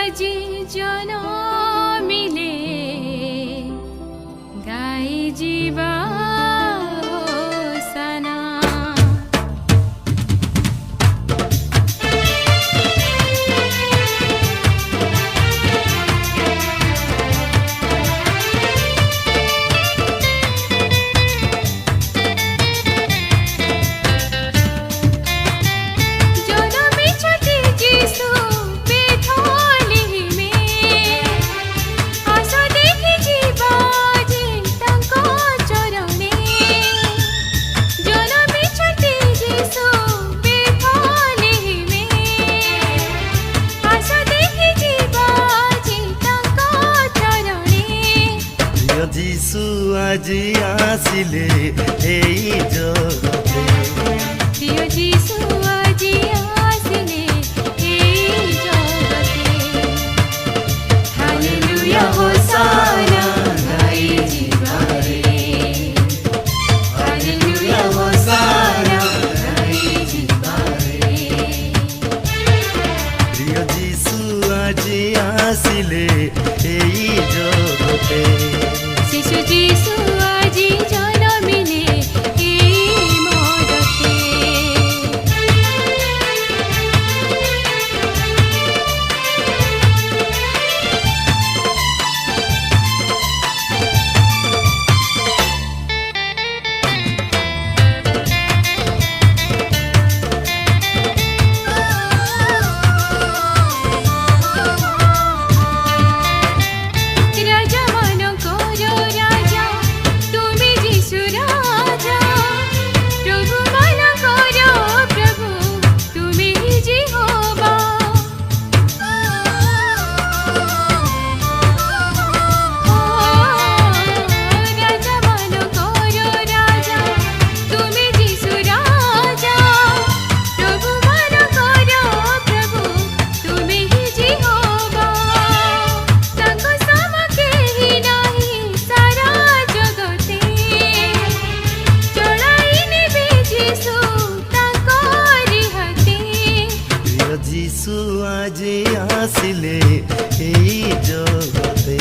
আজি জনমিলে গাই জীবা হোসানা। যিশু আজি আসিলে এই জগতে, প্রিয় যিশু আজি আসিলে এই জগতে। হালেলুয়া হোসানা গাই জিবারে, হালেলুয়া হোসানা গাই জিবারে। প্রিয় যিশু আজি আসিলে এই জগতে, শিশু যিশু আজি জনমিলে এই মরতে। রাজা মানকর রাজা তুমি যিশু রাজা, প্রভু মানকর প্রভু তুমি যিহোবা। রাজা মানকর রাজা তুমি যিশু রাজা, প্রভু মানকর প্রভু তুমি যিহোবা। ତାଙ୍କ ସମ କେହି ନାହିଁ ସାରା ଜଗତେ, ଚଳାଇ ନେବେ ଯୀଶୁ ତାଙ୍କରି ହାତେ। প্রিয় যিশু আজি আসিলে এই জগতে।